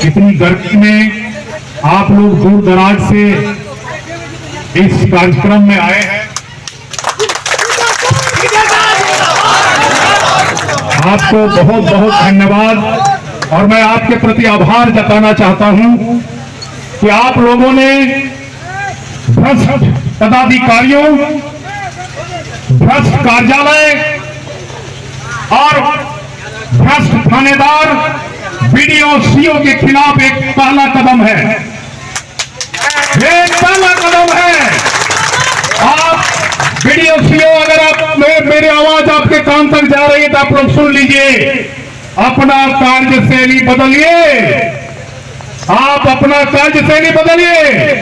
इतनी गर्मी में आप लोग दूर दराज से इस कार्यक्रम में आए हैं। आपको बहुत बहुत धन्यवाद और मैं आपके प्रति आभार जताना चाहता हूं कि आप लोगों ने भ्रष्ट पदाधिकारियों, भ्रष्ट कार्यालय और भ्रष्ट थानेदार, बीडीओ, सीओ के खिलाफ एक पहला कदम है, एक पहला कदम है। आप बीडीओ, सीओ, अगर आप मेरी आवाज आपके कान तक जा रही है तो आप लोग सुन लीजिए, अपना कार्यशैली बदलिए, आप अपना कार्यशैली बदलिए।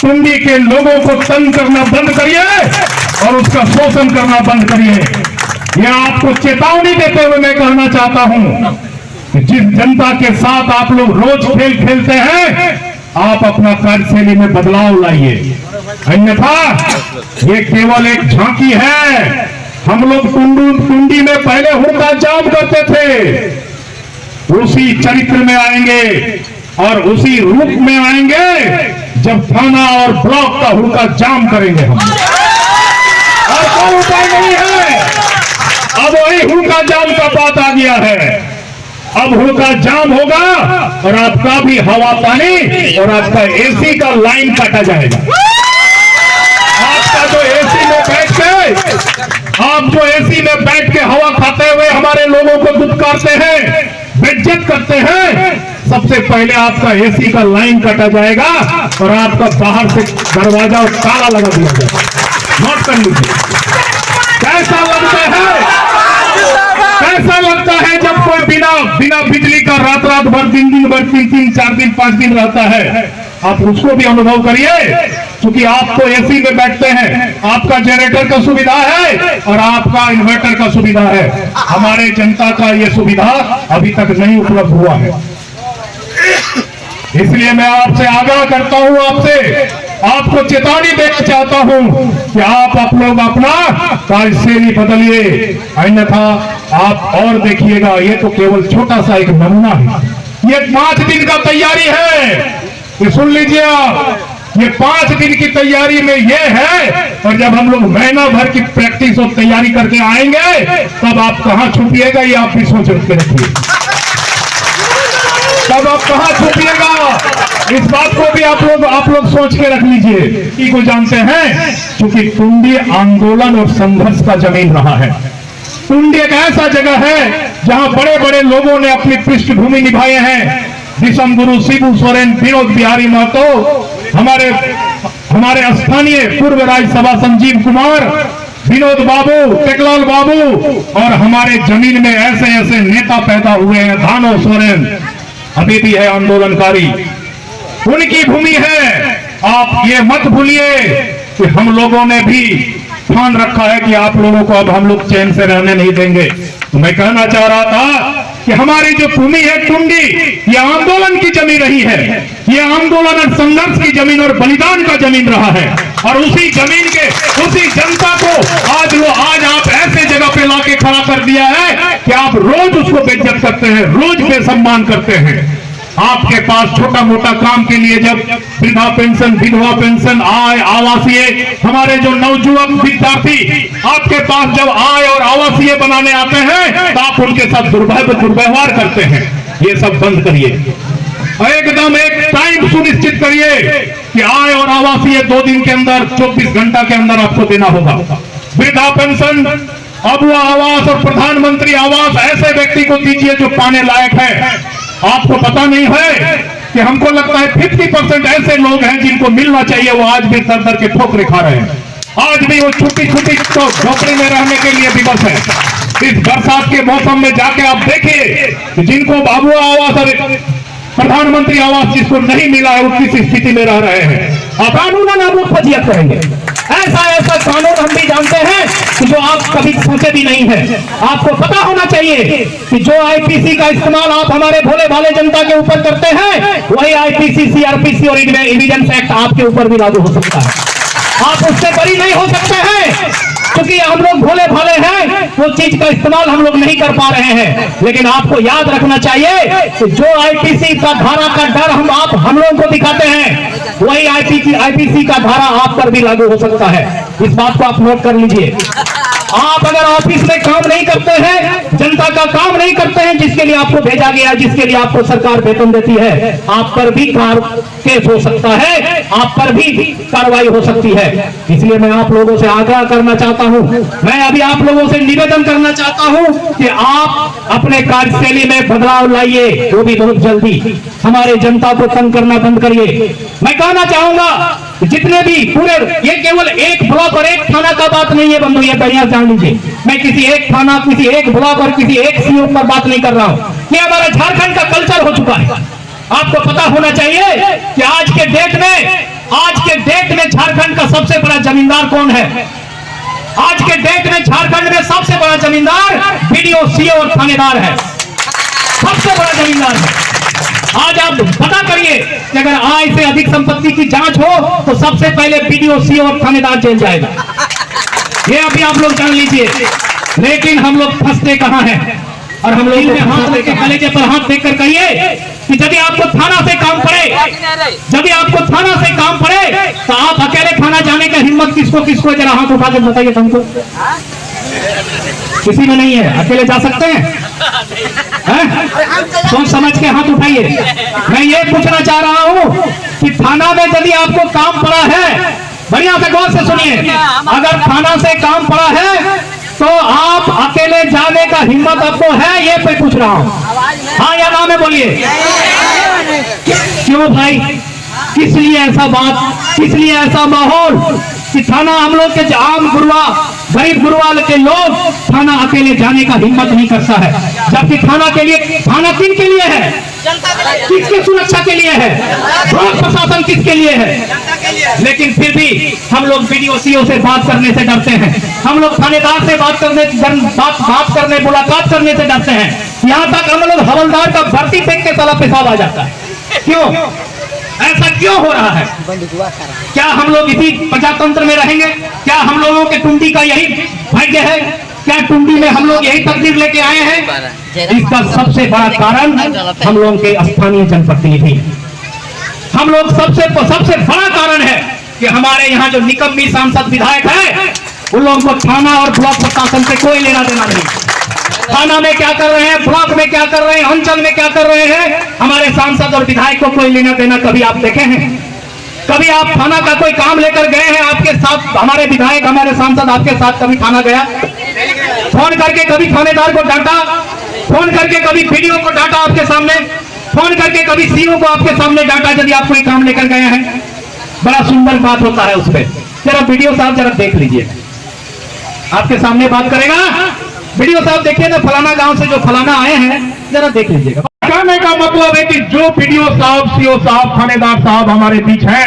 टुंडी के लोगों को तंग करना बंद करिए और उसका शोषण करना बंद करिए। यह आपको चेतावनी देते हुए मैं कहना चाहता हूं कि जिस जनता के साथ आप लोग रोज खेल खेलते हैं, आप अपना कार्यशैली में बदलाव लाइए, अन्यथा ये केवल एक झांकी है। हम लोग टुंडी में पहले हुक्का जाम करते थे, उसी चरित्र में आएंगे और उसी रूप में आएंगे जब थाना और ब्लॉक का हुक्का जाम करेंगे हम। और कोई उपाय नहीं है, अब वही हुक्का जाम का बात आ गया है। अब हुक्का जाम होगा और आपका भी हवा पानी और आपका एसी का लाइन काटा जाएगा। आपका जो एसी में बैठ के, आप जो एसी में बैठ के हवा खाते हुए हमारे लोगों को दुत्कारते हैं, बेइज्जत करते हैं, सबसे पहले आपका एसी का लाइन काटा जाएगा और आपका बाहर से दरवाजा और ताला लगा दिया जाएगा। नोट कर लीजिए। कैसा लगता है, कैसा लगता है जब कोई बिना बिजली का रात भर, दिन भर, 3 4 दिन 5 दिन रहता है। आप उसको भी अनुभव करिए, क्योंकि आप तो एसी में बैठते हैं, आपका जनरेटर का सुविधा है और आपका इन्वर्टर का सुविधा है। हमारे जनता का यह सुविधा अभी तक नहीं उपलब्ध हुआ है। इसलिए मैं आपसे आग्रह करता हूं, आपको चेतावनी देना चाहता हूं कि आप लोग अपना कार्यशैली बदलिए, अन्यथा आप और देखिएगा। ये तो केवल छोटा सा एक नमूना है, ये 5 दिन का तैयारी है। ये सुन लीजिए आप, ये 5 दिन की तैयारी में ये है, और जब हम लोग महीना भर की प्रैक्टिस और तैयारी करके आएंगे तब आप कहां छुपिएगा, ये आप भी सोच के रखिए। तब आप कहां छुपिएगा, इस बात को भी आप लोग सोच के रख लीजिए। कि को जानते हैं, क्योंकि टुंडी आंदोलन और संघर्ष का जमीन रहा है। टुंडी एक ऐसा जगह है जहां बड़े बड़े लोगों ने अपनी पृष्ठभूमि निभाए हैं। विषम गुरु शिबू सोरेन, विनोद बिहारी महतो, हमारे स्थानीय पूर्व राज्यसभा संजीव कुमार, विनोद बाबू, टेकलाल बाबू, और हमारे जमीन में ऐसे ऐसे नेता पैदा हुए हैं। धानो सोरेन अभी भी है आंदोलनकारी, उनकी भूमि है। आप ये मत भूलिए कि हम लोगों ने भी ठान रखा है कि आप लोगों को अब हम लोग चैन से रहने नहीं देंगे। तो मैं कहना चाह रहा था कि हमारी जो भूमि है टुंडी, ये आंदोलन की जमीन रही है, ये आंदोलन और संघर्ष की जमीन और बलिदान का जमीन रहा है। और उसी जमीन के, उसी जनता को आज आप ऐसे जगह पे लाके खड़ा कर दिया है कि आप रोज उसको बेइज्जत करते हैं, रोज बेसम्मान करते हैं। आपके पास छोटा मोटा काम के लिए जब वृद्धा पेंशन, विधवा पेंशन, आय, आवासीय, हमारे जो नवजुवक विद्यार्थी आपके पास जब आय और आवासीय बनाने आते हैं तो आप उनके साथ दुर्व्यवहार करते हैं। ये सब बंद करिए, एकदम एक टाइम सुनिश्चित करिए कि आय और आवासीय 2 दिन के अंदर, 24 घंटा के अंदर आपको देना होगा। वृद्धा पेंशन, अबुआ आवास और प्रधानमंत्री आवास ऐसे व्यक्ति को दीजिए जो पाने लायक है। आपको पता नहीं है कि हमको लगता है 50% ऐसे लोग हैं जिनको मिलना चाहिए, वो आज भी दर दर के ठोकरे खा रहे हैं। आज भी वो छोटी छोटी झोपड़ी में रहने के लिए विवश है। इस बरसात के मौसम में जाके आप देखिए, जिनको अबुआ आवास और प्रधानमंत्री आवास जिसको नहीं मिला है, वो किस स्थिति में रह रहे हैं। कानूनन आप लोग फजियत करेंगे। ऐसा कानून हम भी जानते हैं कि जो आप कभी सोचे भी नहीं है। आपको पता होना चाहिए कि जो आईपीसी का इस्तेमाल आप हमारे भोले भाले जनता के ऊपर करते हैं, वही आईपीसी, सीआरपीसी और एविडेंस एक्ट आपके ऊपर भी लागू हो सकता है। आप उससे बरी नहीं हो सकते हैं। क्योंकि हम लोग भोले भाले हैं, वो चीज का इस्तेमाल हम लोग नहीं कर पा रहे हैं। लेकिन आपको याद रखना चाहिए कि जो आईपीसी का धारा का डर हम लोगों को दिखाते हैं, वही आईपीसी का धारा आप पर भी लागू हो सकता है। इस बात को आप नोट कर लीजिए। आप अगर ऑफिस में काम नहीं करते हैं, जनता का काम नहीं करते हैं, जिसके लिए आपको भेजा गया, जिसके लिए आपको सरकार वेतन देती है, आप पर भी केस हो सकता है, आप पर भी कार्रवाई हो सकती है। इसलिए मैं आप लोगों से आग्रह करना चाहता हूं, मैं अभी आप लोगों से निवेदन करना चाहता हूं कि आप अपने कार्यशैली में बदलाव लाइए, वो भी बहुत जल्दी। हमारे जनता को तंग करना बंद करिए। मैं कहना चाहूंगा जितने भी पूरे, ये केवल एक ब्लॉक और एक थाना का बात नहीं है बंधु, ये बढ़िया जान लीजिए। मैं किसी एक थाना, किसी एक ब्लॉक और किसी एक सीओ पर बात नहीं कर रहा हूं। ये हमारा झारखंड का कल्चर हो चुका है। आपको पता होना चाहिए कि आज के डेट में झारखंड का सबसे बड़ा जमींदार कौन है? आज के डेट में झारखंड में सबसे बड़ा जमींदार बीडीओ, सीओ और थानेदार है। सबसे बड़ा जमींदार है। आज आप पता करिए कि अगर आय से अधिक संपत्ति की जांच हो तो सबसे पहले बीडीओ, सीओ और थानेदार जेल जाएगा। ये अभी आप लोग जान लीजिए। लेकिन हम लोग फंसते कहां हैं? और हम लोग हाथ लेके कलेजे पर हाथ देकर कहिए कि यदि आपको थाना से काम पड़े, तो आप अकेले थाना जाने का हिम्मत किसको जरा हाथ उठा के बताइए तुमको। किसी में नहीं है। अकेले जा सकते हैं? सोच समझ के हाथ उठाइए। मैं ये पूछना चाह रहा हूं कि थाना में यदि आपको काम पड़ा है, बढ़िया से गौर से सुनिए, अगर थाना से काम पड़ा है तो आप अकेले जाने का हिम्मत आपको है? ये मैं पूछ रहा हूं, हाँ या ना में बोलिए। क्यों भाई? किस लिए ऐसा बात, किस लिए ऐसा माहौल कि थाना हम लोग के आम गुरुआ, गरीब गुरुआ के लोग थाना अकेले जाने का हिम्मत नहीं करता है, जबकि थाना किन के लिए है? किसके सुरक्षा के लिए है? ब्लॉक प्रशासन किसके लिए है? लेकिन फिर भी हम लोग बीडीओ, सीओ से बात करने से डरते हैं। हम लोग थानेदार से बात करने मुलाकात करने से डरते हैं। यहाँ तक हम लोग हवलदार का भर्ती देख के साला पेशाब आ जाता है। क्यों? ऐसा क्यों हो रहा है? क्या हम लोग इसी प्रजातंत्र में रहेंगे? क्या हम लोगों के टुंडी का यही भाग्य है? क्या टुंडी में हम लोग यही तकदीर लेके आए हैं? इसका सबसे बड़ा कारण हम लोगों के स्थानीय जनप्रतिनिधि, हम लोग सबसे बड़ा कारण है कि हमारे यहाँ जो निकम्मी सांसद विधायक है, उन लोगों को थाना और ब्लॉक प्रशासन से कोई लेना देना नहीं। थाना में क्या कर रहे हैं, ब्लॉक में क्या कर रहे हैं, अंचल में क्या कर रहे हैं, हमारे सांसद और विधायक को कोई लेना देना कभी आप देखे हैं? कभी आप थाना का कोई काम लेकर गए हैं? आपके साथ हमारे विधायक, हमारे सांसद आपके साथ कभी थाना गया? फोन करके कभी थानेदार को डांटा? फोन करके कभी बीडीओ को डांटा आपके सामने? फोन करके कभी सीओ को आपके सामने डांटा यदि आप कोई काम लेकर गए हैं? बड़ा सुंदर बात होता है उसमें। जरा वीडियो साहब जरा देख लीजिए, आपके सामने बात करेगा। वीडियो साहब देखिए ना, फलाना गांव से जो फलाना आए हैं, जरा देख लीजिएगा। कहने का मतलब है कि जो वीडियो साहब, सीओ साहब, थानेदार साहब हमारे बीच हैं,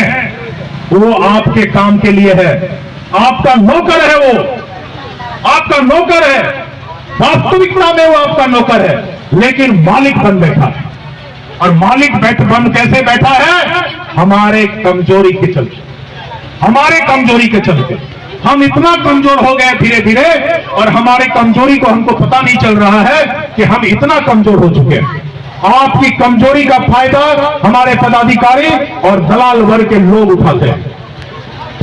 वो आपके काम के लिए है। आपका नौकर है, वो आपका नौकर है। वास्तविकता में वो आपका नौकर है, लेकिन मालिक बन बैठा है। और मालिक बन कैसे बैठा है? हमारे कमजोरी के चलते, हमारे कमजोरी के चलते हम इतना कमजोर हो गए धीरे धीरे, और हमारी कमजोरी को हमको पता नहीं चल रहा है कि हम इतना कमजोर हो चुके हैं। आपकी कमजोरी का फायदा हमारे पदाधिकारी और दलाल वर्ग के लोग उठाते हैं।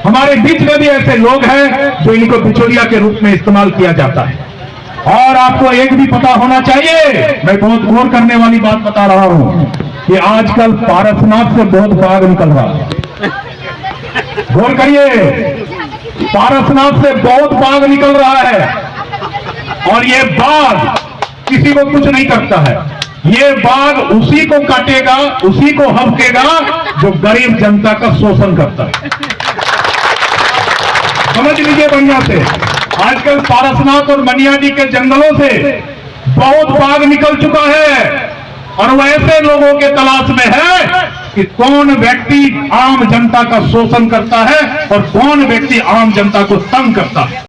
हमारे बीच में भी ऐसे लोग हैं जो इनको बिचौलिया के रूप में इस्तेमाल किया जाता है। और आपको एक भी पता होना चाहिए, मैं बहुत गौर करने वाली बात बता रहा हूं कि आजकल पारसनाथ से बहुत बाघ निकल रहा है। गौर करिए, पारसनाथ से बहुत बाघ निकल रहा है, और ये बाघ किसी को कुछ नहीं करता है। ये बाघ उसी को काटेगा, उसी को हबकेगा जो गरीब जनता का शोषण करता है। समझ लीजिए बढ़िया से, आजकल पारसनाथ और मनियाडी के जंगलों से बहुत बाघ निकल चुका है, और वैसे लोगों के तलाश में है कि कौन व्यक्ति आम जनता का शोषण करता है और कौन व्यक्ति आम जनता को तंग करता है।